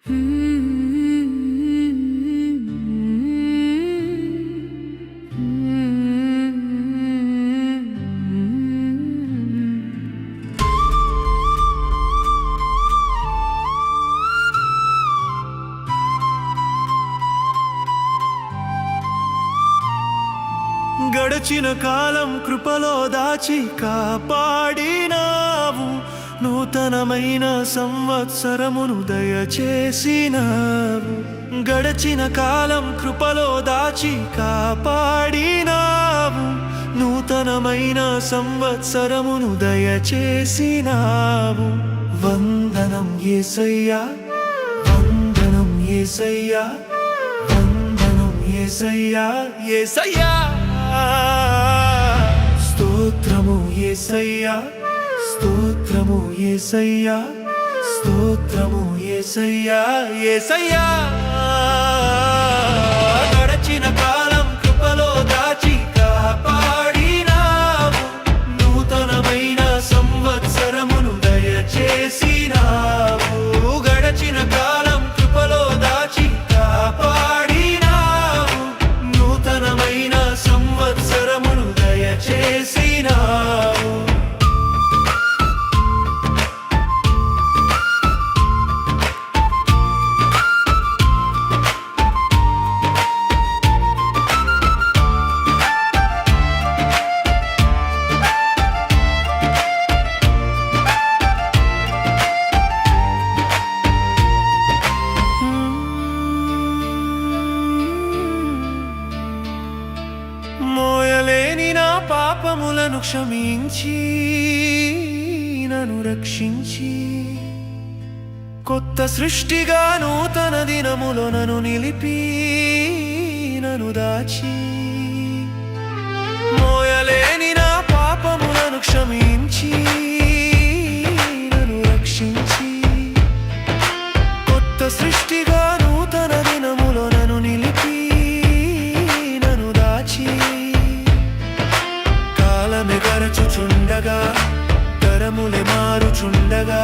గడచిన కాలం కృపలో దాచి కాపాడినావు, నూతనమైన సంవత్సరమును దయచేసినావు. గడచిన కాలం కృపలో దాచి కాపాడినావు, నూతనమైన సంవత్సరమును దయచేసినావు. వందనం యేసయ్యా, వందనం యేసయ్యా, వందనం యేసయ్యా, యేసయ్యా. స్తోత్రము యేసయ్యా, స్తోత్రము యేసయ్యా, స్తోత్రము యేసయ్యా, యేసయ్యా. గడచిన కాలం కృపలో దాచి కాపాడినావు, నూతనమైన సంవత్సరమును దయచేసినావు. గడచిన కాలం కృపలో దాచి కాపాడినావు, నూతనమైన సంవత్సరమును దయచేసినావు. మోయలేని నా పాపములను క్షమించి నన్ను రక్షించి, కొత్త సృష్టిగా నూతన దినములో నన్ను నిలిపి నన్ను దాచి. మోయలేని నా పాపములను క్షమించి నన్ను రక్షించి, కొత్త సృష్టిగా నూతన దినములో నన్ను నిలిపి నన్ను దాచి. కాలమే గరచుచుండగా, తరములే మారుచుండగా,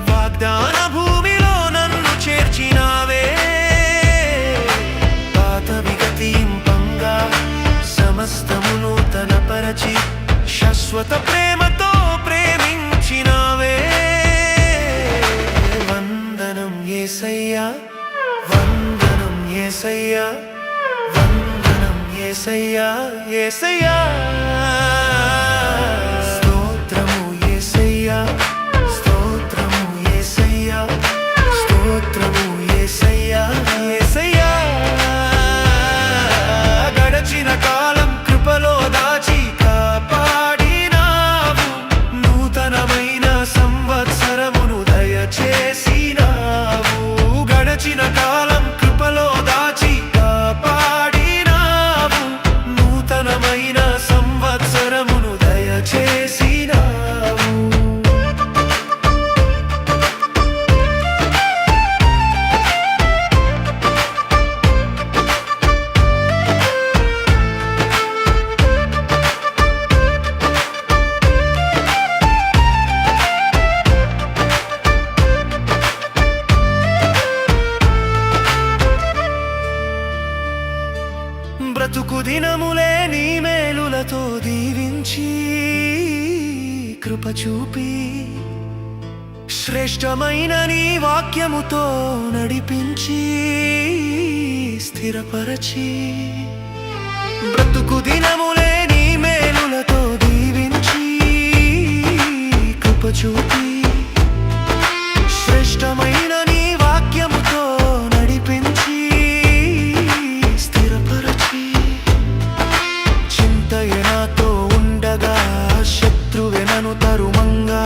వాగ్దాన భూమిలో నన్ను చేర్చినావే. పాతవి గతింపంగా సమస్తము నూతన పరచి, శాశ్వత ప్రేమతో ప్రేమించినావే. వందనం యేసయ్యా, వందనం యేసయ్యా, వందనం యేసయ్యా, యేసయ్యా. స్తోత్రము యేసయ్యా, స్తోత్రము యేసయ్యా, స్తోత్రము యేసయ్యా, యేసయ్యా. గడచిన కాలం కృపలో దాచి కాపాడినావు, నూతనమైన సంవత్సరమును దయచేసినావు. గడచిన కాలం కృపలో దాచి కాపాడినావు, నూతనమైన సంవత్సరమును దయచేసినావు. బ్రతుకు దినములే నీ మేలులతో దీవించి, కృప చూపి, శ్రేష్టమైన నీ వాక్యముతో నడిపించి స్థిరపరచి. బ్రతుకు దినములే నీ మేలులతో దీవించి, కృప చూపి, శ్రేష్టమైన నీ వాక్యముతో నడిపించి స్థిరపరచి. చింతయే నాతో ఉండగా, శత్రువే నన్ను తరుమంగా,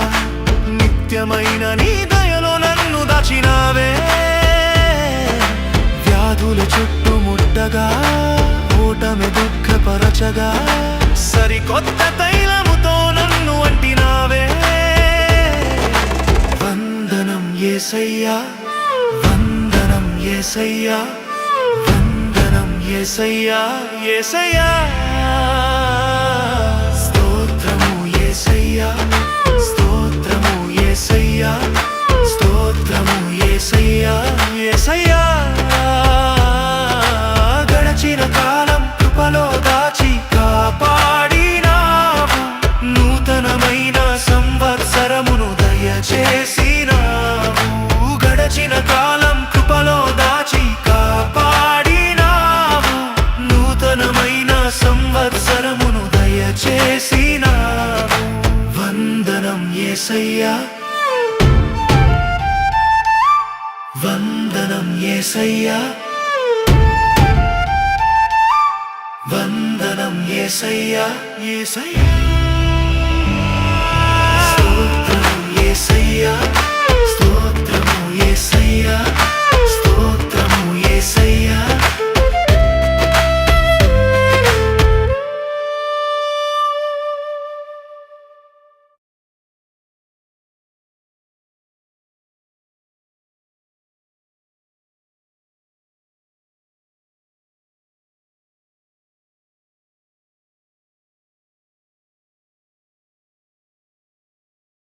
నిత్యమైన నీ దయలో నన్ను దాచినావే. వ్యాధుల చుట్టుముట్టగా, ఓటమి దుఃఖపరచగా, సరికొత్త తైలముతో నన్ను అంటినావే. వందనం యేసయ్యా, వందనం యేసయ్యా, వందనం యేసయ్యా, యేసయ్యా. స్తోత్రము యేసయ్యా, స్తోత్రము యేసయ్యా, స్తోత్రము యేసయ్యా. యేసయ్యా యేసయ్యా గడచిన కాలం కృపలో దాచి కాపాడినావు నూతనమైన సంవత్సరమును దయచేసినావు గడచిన కాలం కృపలో దాచి కాపాడినావు నూతనమైన సంవత్సరమును దయచేసినావు వందనం యేసయ్యా వందనం యేసయ్యా వందనం యేసయ్యా యేసయ్యా స్తోత్రం యేసయ్యా